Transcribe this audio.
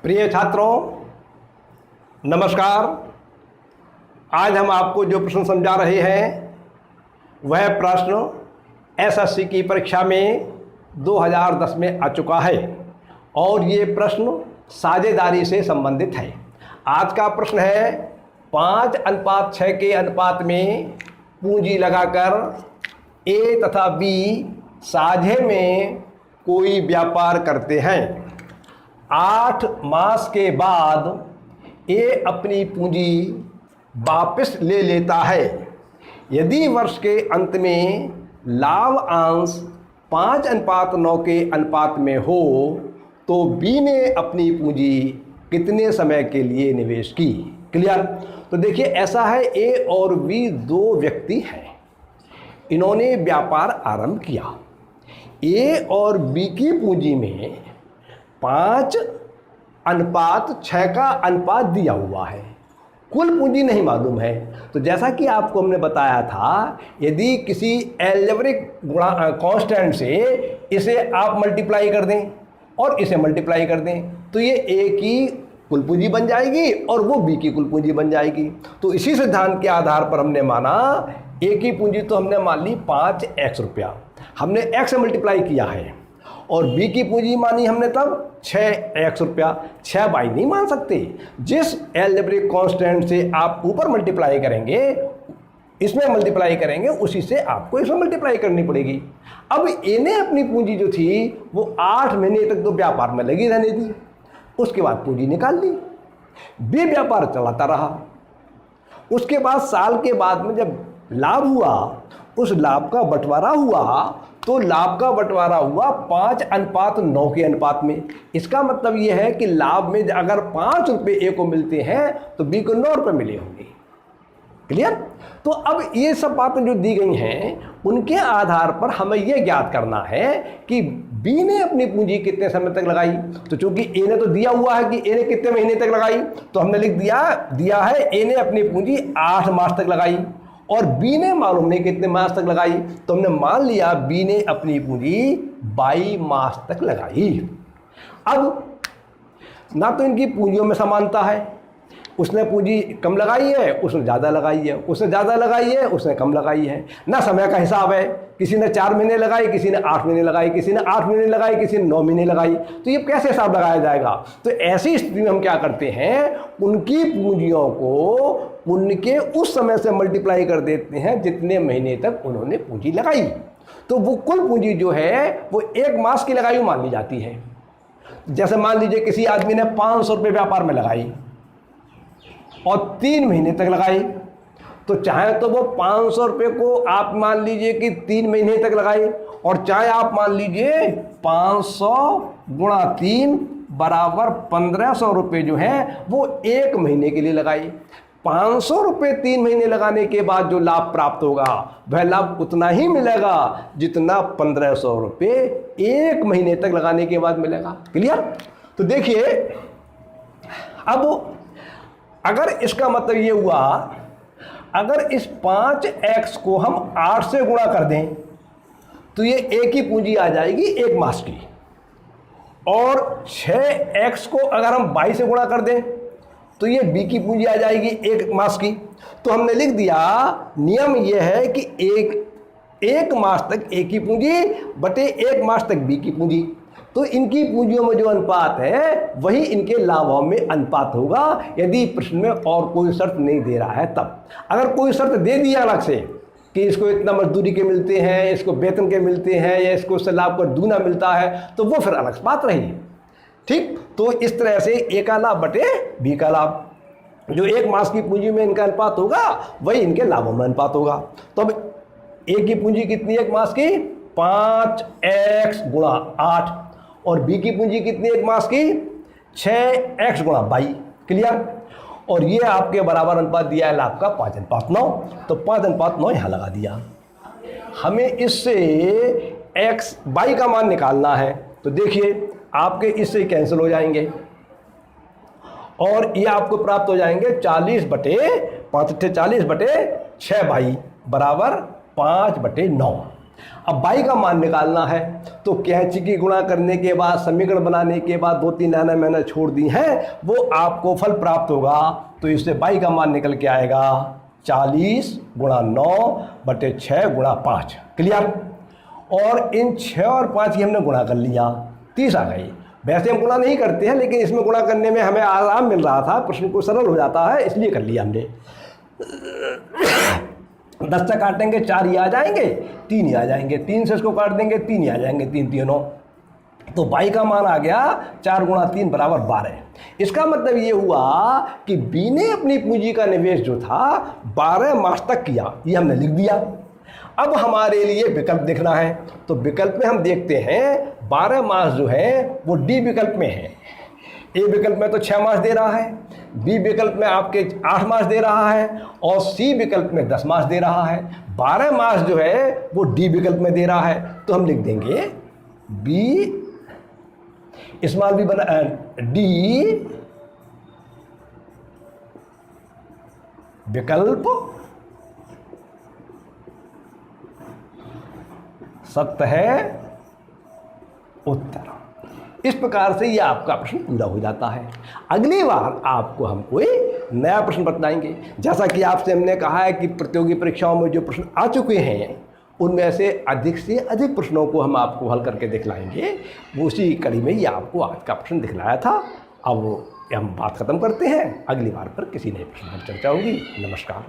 प्रिय छात्रों, नमस्कार। आज हम आपको जो प्रश्न समझा रहे हैं वह प्रश्न एसएससी की परीक्षा में 2010 में आ चुका है और ये प्रश्न साझेदारी से संबंधित है। आज का प्रश्न है 5:6 के अनुपात में पूंजी लगाकर ए तथा बी साझे में कोई व्यापार करते हैं। 8 मास के बाद ए अपनी पूंजी वापस ले लेता है। यदि वर्ष के अंत में लाभ अंश 5:9 के अनुपात में हो तो बी ने अपनी पूंजी कितने समय के लिए निवेश की। क्लियर? तो देखिए, ऐसा है, ए और बी दो व्यक्ति हैं। इन्होंने व्यापार आरंभ किया। ए और बी की पूंजी में 5:6 का अनुपात दिया हुआ है। कुल पूंजी नहीं मालूम है। तो जैसा कि आपको हमने बताया था, यदि किसी एल्जेब्रिक कांस्टेंट से इसे आप मल्टीप्लाई कर दें और इसे मल्टीप्लाई कर दें तो ये ए की कुल पूंजी बन जाएगी और वो बी की कुल पूंजी बन जाएगी। तो इसी सिद्धांत के आधार पर हमने माना ए की पूंजी तो हमने मान ली 5x रुपया, हमने x से मल्टीप्लाई किया है, और बी की पूंजी मानी हमने तब 6x रुपया। 6 बाई नहीं मान सकते। जिस एल्जेब्रिक कांस्टेंट से आप ऊपर मल्टीप्लाई करेंगे, इसमें मल्टीप्लाई करेंगे, उसी से आपको इसमें मल्टीप्लाई करनी पड़ेगी। अब ए ने अपनी पूंजी जो थी वो 8 महीने तक तो व्यापार में लगी रहने दी, उसके बाद पूंजी निकाल ली। बी व्यापार चलाता रहा। उसके बाद साल के बाद में जब लाभ हुआ, उस लाभ का बंटवारा हुआ, तो लाभ का बंटवारा हुआ 5:9 के अनुपात में। इसका मतलब यह है कि लाभ में अगर 5 रुपये ए को मिलते हैं तो बी को 9 रुपये मिले होंगे। क्लियर? तो अब ये सब बातें जो दी गई हैं उनके आधार पर हमें यह ज्ञात करना है कि बी ने अपनी पूंजी कितने समय तक लगाई। तो चूंकि ए ने तो दिया हुआ है कि ए ने कितने महीने तक लगाई, तो हमने लिख दिया है ए ने अपनी पूंजी 8 मास तक लगाई और बी ने मालूम नहीं कितने मास तक लगाई, तो हमने मान लिया बी ने अपनी पूंजी 22 मास तक लगाई। अब ना तो इनकी पूंजियों में समानता है, उसने पूंजी कम लगाई है, उसने ज़्यादा लगाई है, उसने ज़्यादा लगाई है, उसने कम लगाई है। ना समय का हिसाब है, किसी ने 4 महीने लगाई, किसी ने 8 महीने लगाई, किसी ने 8 महीने लगाई, किसी ने 9 महीने लगाई। तो ये कैसे हिसाब लगाया जाएगा? तो ऐसी स्थिति में हम क्या करते हैं, उनकी पूंजियों को उनके उस समय से मल्टीप्लाई कर देते हैं जितने महीने तक उन्होंने पूंजी लगाई। तो वो कुल पूंजी जो है वो 1 मास की लगाई हुई मान ली जाती है। जैसे मान लीजिए किसी आदमी ने 500 रुपये व्यापार में लगाई और 3 महीने तक लगाई, तो चाहे तो वो 500 रुपये को आप मान लीजिए कि 3 महीने तक लगाई, और चाहे आप मान लीजिए 500 गुणा 3 बराबर 1500 रुपये जो है वो 1 महीने के लिए लगाई। 500 रुपये 3 महीने लगाने के बाद जो लाभ प्राप्त होगा वह लाभ उतना ही मिलेगा जितना 1500 रुपये 1 महीने तक लगाने के बाद मिलेगा। क्लियर? तो देखिए, अब अगर इसका मतलब ये हुआ, अगर इस 5x को हम 8 से गुणा कर दें तो ये ए की पूंजी आ जाएगी 1 मास की, और 6x को अगर हम 22 से गुणा कर दें तो ये बी की पूंजी आ जाएगी 1 मास की। तो हमने लिख दिया, नियम यह है कि एक मास तक ए की पूंजी बटे 1 मास तक बी की पूंजी। तो इनकी पूंजियों में जो अनुपात है वही इनके लाभों में अनुपात होगा, यदि प्रश्न में और कोई शर्त नहीं दे रहा है तब। अगर कोई शर्त दे दिया अलग से कि इसको इतना मजदूरी के मिलते हैं, इसको वेतन के मिलते हैं, या इसको उससे लाभ का दूना मिलता है, तो वो फिर अलग बात रही। ठीक? तो इस तरह से ए का लाभ बटे बी का लाभ, जो 1 मास की पूंजी में इनका अनुपात होगा वही इनके लाभों में अनुपात होगा। तो अब ए की पूंजी कितनी 1 मास की? 5x गुणा 8, और बी की पूंजी कितनी 1 मास की? 6x गुणा 22। क्लियर? और ये आपके बराबर अनुपात दिया है लाभ का 5:9, तो 5:9 यहाँ लगा दिया। हमें इससे x y का मान निकालना है। तो देखिए, आपके इससे कैंसिल हो जाएंगे और ये आपको प्राप्त हो जाएंगे 40 बटे 5 40 बटे 6 भाई बराबर 5/9। अब y का मान निकालना है, तो कैंची की गुणा करने के बाद, समीकरण बनाने के बाद 2-3 लाइनें मैंने छोड़ दी हैं, वो आपको फल प्राप्त होगा। तो इससे y का मान निकल के आएगा 40 गुणा 9/6 गुणा 5। क्लियर? और इन 6 और 5 की हमने गुणा कर लिया, 30 आ गई। वैसे हम गुणा नहीं करते हैं, लेकिन इसमें गुणा करने में हमें आराम मिल रहा था, प्रश्न को सरल हो जाता है, इसलिए कर लिया हमने। 10 से काटेंगे 4 ही आ जाएंगे, 3 ही आ जाएंगे, 3 से इसको काट देंगे 3 ही आ जाएंगे, 3 तीनों। तो y का मान आ गया 4 गुणा 3 बराबर 12। इसका मतलब ये हुआ कि b ने अपनी पूंजी का निवेश जो था 12 मास तक किया, ये हमने लिख दिया। अब हमारे लिए विकल्प देखना है, तो विकल्प में हम देखते हैं 12 मास जो है वो डी विकल्प में है। ए विकल्प में तो 6 मास दे रहा है, बी विकल्प में आपके 8 मास दे रहा है, और सी विकल्प में 10 मास दे रहा है। 12 मास जो है वो डी विकल्प में दे रहा है, तो हम लिख देंगे बी स्मॉल बी बना डी विकल्प सत्य है उत्तर। इस प्रकार से ये आपका प्रश्न पूरा हो जाता है। अगली बार आपको हम कोई नया प्रश्न बताएंगे। जैसा कि आपसे हमने कहा है कि प्रतियोगी परीक्षाओं में जो प्रश्न आ चुके हैं उनमें से अधिक प्रश्नों को हम आपको हल करके दिखलाएंगे। उसी कड़ी में ये आपको आज का प्रश्न दिखलाया था। अब हम बात खत्म करते हैं, अगली बार पर किसी नए प्रश्न पर चर्चा होगी। नमस्कार।